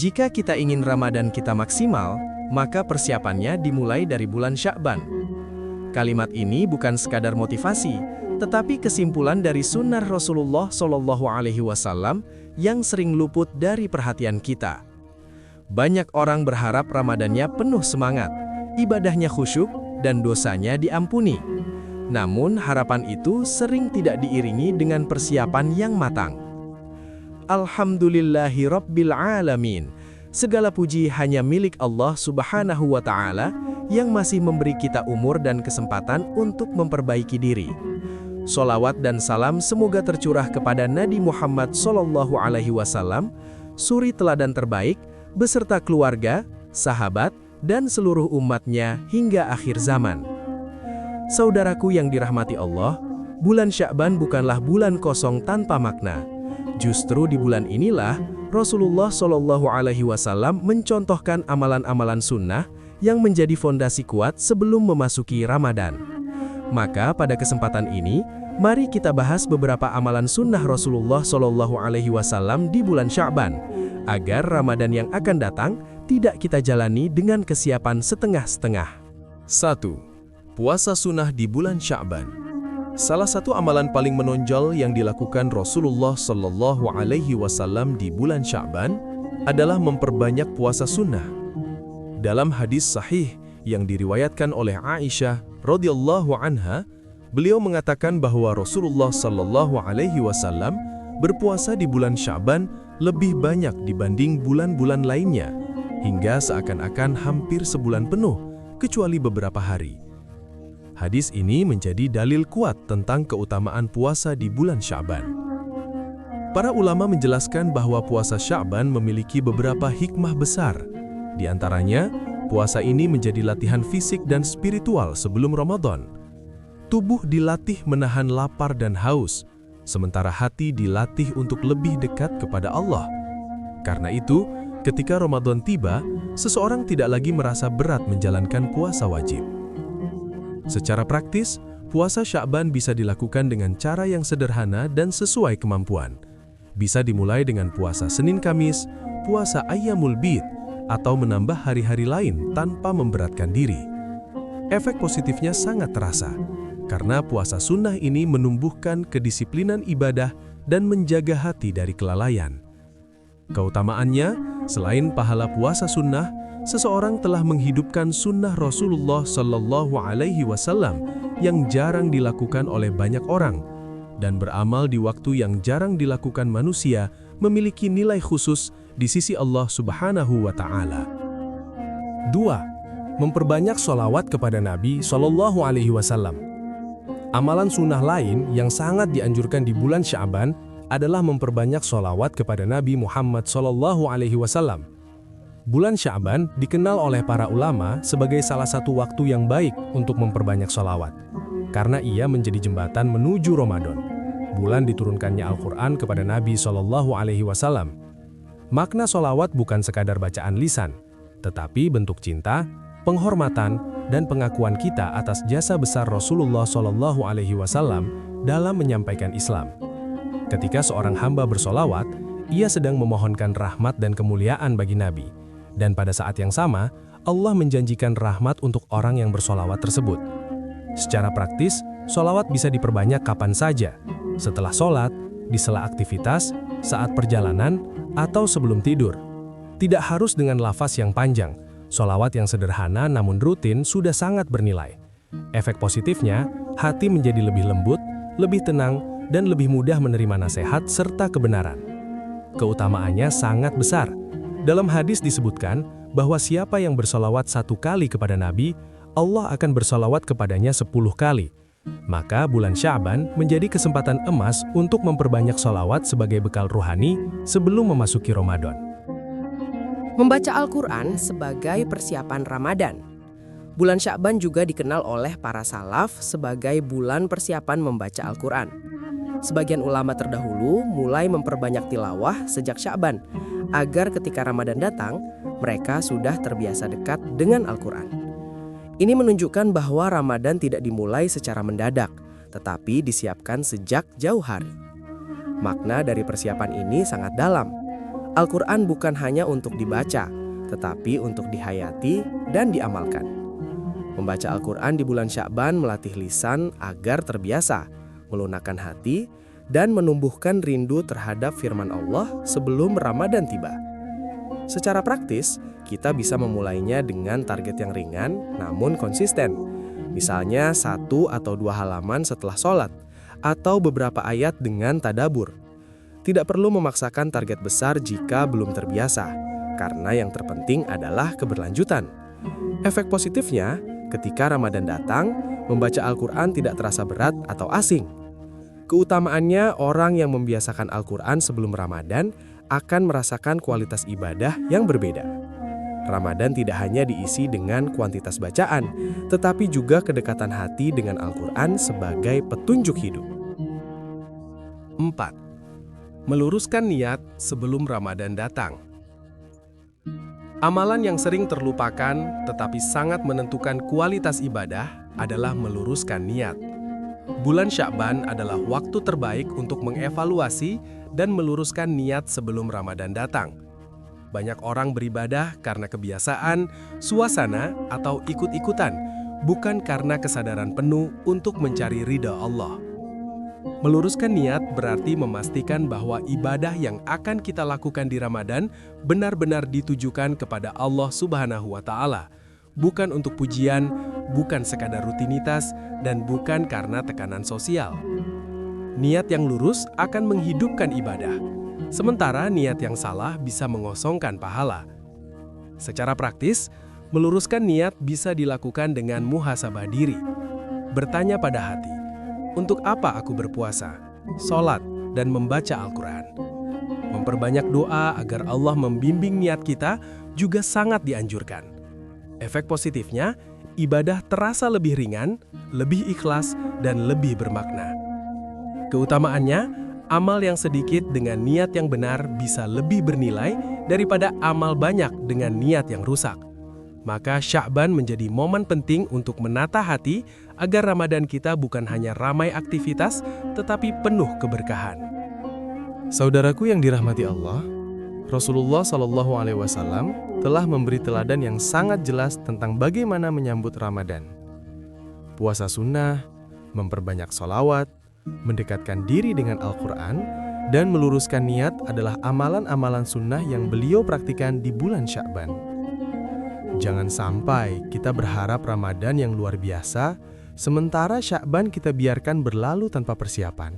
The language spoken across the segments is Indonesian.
Jika kita ingin Ramadan kita maksimal, maka persiapannya dimulai dari bulan Sya'ban. Kalimat ini bukan sekadar motivasi, tetapi kesimpulan dari sunnah Rasulullah SAW yang sering luput dari perhatian kita. Banyak orang berharap Ramadannya penuh semangat, ibadahnya khusyuk, dan dosanya diampuni. Namun harapan itu sering tidak diiringi dengan persiapan yang matang. Alhamdulillahi Rabbil Alamin. Segala puji hanya milik Allah Subhanahu wa Ta'ala yang masih memberi kita umur dan kesempatan untuk memperbaiki diri. Sholawat dan salam semoga tercurah kepada Nabi Muhammad SAW, suri teladan terbaik, beserta keluarga, sahabat, dan seluruh umatnya hingga akhir zaman. Saudaraku yang dirahmati Allah, bulan Sya'ban bukanlah bulan kosong tanpa makna. Justru di bulan inilah Rasulullah SAW mencontohkan amalan-amalan sunnah yang menjadi fondasi kuat sebelum memasuki Ramadan. Maka pada kesempatan ini, mari kita bahas beberapa amalan sunnah Rasulullah SAW di bulan Sya'ban, agar Ramadan yang akan datang tidak kita jalani dengan kesiapan setengah-setengah. 1. Puasa sunnah di bulan Sya'ban. Salah satu amalan paling menonjol yang dilakukan Rasulullah SAW di bulan Sya'ban adalah memperbanyak puasa sunnah. Dalam hadis sahih yang diriwayatkan oleh Aisyah radhiyallahu anha, beliau mengatakan bahwa Rasulullah SAW berpuasa di bulan Sya'ban lebih banyak dibanding bulan-bulan lainnya, hingga seakan-akan hampir sebulan penuh, kecuali beberapa hari. Hadis ini menjadi dalil kuat tentang keutamaan puasa di bulan Sya'ban. Para ulama menjelaskan bahwa puasa Sya'ban memiliki beberapa hikmah besar. Di antaranya, puasa ini menjadi latihan fisik dan spiritual sebelum Ramadan. Tubuh dilatih menahan lapar dan haus, sementara hati dilatih untuk lebih dekat kepada Allah. Karena itu, ketika Ramadan tiba, seseorang tidak lagi merasa berat menjalankan puasa wajib. Secara praktis, puasa Sya'ban bisa dilakukan dengan cara yang sederhana dan sesuai kemampuan. Bisa dimulai dengan puasa Senin-Kamis, puasa Ayyamul Bid, atau menambah hari-hari lain tanpa memberatkan diri. Efek positifnya sangat terasa, karena puasa sunnah ini menumbuhkan kedisiplinan ibadah dan menjaga hati dari kelalaian. Keutamaannya, selain pahala puasa sunnah, seseorang telah menghidupkan sunnah Rasulullah SAW yang jarang dilakukan oleh banyak orang, dan beramal di waktu yang jarang dilakukan manusia memiliki nilai khusus di sisi Allah Subhanahu wa Ta'ala. 2. Memperbanyak sholawat kepada Nabi SAW. Amalan sunnah lain yang sangat dianjurkan di bulan Sya'ban adalah memperbanyak sholawat kepada Nabi Muhammad SAW. Bulan Sya'ban dikenal oleh para ulama sebagai salah satu waktu yang baik untuk memperbanyak sholawat, karena ia menjadi jembatan menuju Ramadan, bulan diturunkannya Al-Quran kepada Nabi SAW. Makna sholawat bukan sekadar bacaan lisan, tetapi bentuk cinta, penghormatan, dan pengakuan kita atas jasa besar Rasulullah SAW dalam menyampaikan Islam. Ketika seorang hamba bersolawat, ia sedang memohonkan rahmat dan kemuliaan bagi Nabi. Dan pada saat yang sama, Allah menjanjikan rahmat untuk orang yang bersolawat tersebut. Secara praktis, solawat bisa diperbanyak kapan saja, setelah sholat, di sela aktivitas, saat perjalanan, atau sebelum tidur. Tidak harus dengan lafaz yang panjang, solawat yang sederhana namun rutin sudah sangat bernilai. Efek positifnya, hati menjadi lebih lembut, lebih tenang, dan lebih mudah menerima nasihat serta kebenaran. Keutamaannya sangat besar. Dalam hadis disebutkan bahwa siapa yang bersolawat 1 kali kepada Nabi, Allah akan bersolawat kepadanya 10 kali. Maka bulan Sya'ban menjadi kesempatan emas untuk memperbanyak solawat sebagai bekal rohani sebelum memasuki Ramadan. Membaca Al-Quran sebagai persiapan Ramadan. Bulan Sya'ban juga dikenal oleh para salaf sebagai bulan persiapan membaca Al-Quran. Sebagian ulama terdahulu mulai memperbanyak tilawah sejak Sya'ban, agar ketika Ramadan datang, mereka sudah terbiasa dekat dengan Al-Quran. Ini menunjukkan bahwa Ramadan tidak dimulai secara mendadak, tetapi disiapkan sejak jauh hari. Makna dari persiapan ini sangat dalam. Al-Quran bukan hanya untuk dibaca, tetapi untuk dihayati dan diamalkan. Membaca Al-Quran di bulan Sya'ban melatih lisan agar terbiasa, melunakkan hati, dan menumbuhkan rindu terhadap firman Allah sebelum Ramadan tiba. Secara praktis, kita bisa memulainya dengan target yang ringan namun konsisten. Misalnya 1 atau 2 halaman setelah sholat, atau beberapa ayat dengan tadabur. Tidak perlu memaksakan target besar jika belum terbiasa, karena yang terpenting adalah keberlanjutan. Efek positifnya, ketika Ramadan datang, membaca Al-Quran tidak terasa berat atau asing. Keutamaannya, orang yang membiasakan Al-Quran sebelum Ramadan akan merasakan kualitas ibadah yang berbeda. Ramadan tidak hanya diisi dengan kuantitas bacaan, tetapi juga kedekatan hati dengan Al-Quran sebagai petunjuk hidup. 4. Meluruskan niat sebelum Ramadan datang. Amalan yang sering terlupakan tetapi sangat menentukan kualitas ibadah adalah meluruskan niat. Bulan Sya'ban adalah waktu terbaik untuk mengevaluasi dan meluruskan niat sebelum Ramadan datang. Banyak orang beribadah karena kebiasaan, suasana, atau ikut-ikutan, bukan karena kesadaran penuh untuk mencari ridha Allah. Meluruskan niat berarti memastikan bahwa ibadah yang akan kita lakukan di Ramadan benar-benar ditujukan kepada Allah Subhanahu wa Ta'ala, bukan untuk pujian, bukan sekadar rutinitas, dan bukan karena tekanan sosial. Niat yang lurus akan menghidupkan ibadah, sementara niat yang salah bisa mengosongkan pahala. Secara praktis, meluruskan niat bisa dilakukan dengan muhasabah diri. Bertanya pada hati, untuk apa aku berpuasa, sholat, dan membaca Al-Quran? Memperbanyak doa agar Allah membimbing niat kita juga sangat dianjurkan. Efek positifnya, ibadah terasa lebih ringan, lebih ikhlas, dan lebih bermakna. Keutamaannya, amal yang sedikit dengan niat yang benar bisa lebih bernilai daripada amal banyak dengan niat yang rusak. Maka Sya'ban menjadi momen penting untuk menata hati agar Ramadan kita bukan hanya ramai aktivitas, tetapi penuh keberkahan. Saudaraku yang dirahmati Allah, Rasulullah SAW telah memberi teladan yang sangat jelas tentang bagaimana menyambut Ramadan. Puasa sunnah, memperbanyak sholawat, mendekatkan diri dengan Al-Quran, dan meluruskan niat adalah amalan-amalan sunnah yang beliau praktikan di bulan Sya'ban. Jangan sampai kita berharap Ramadan yang luar biasa, sementara Sya'ban kita biarkan berlalu tanpa persiapan.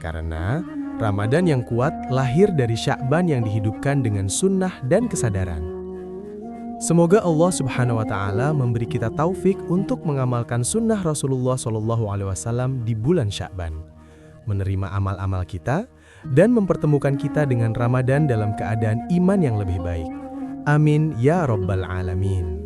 Karena Ramadan yang kuat lahir dari Sya'ban yang dihidupkan dengan sunnah dan kesadaran. Semoga Allah Subhanahu wa Ta'ala memberi kita taufik untuk mengamalkan sunnah Rasulullah SAW di bulan Sya'ban, menerima amal-amal kita, dan mempertemukan kita dengan Ramadan dalam keadaan iman yang lebih baik. Amin ya Rabbal Alamin.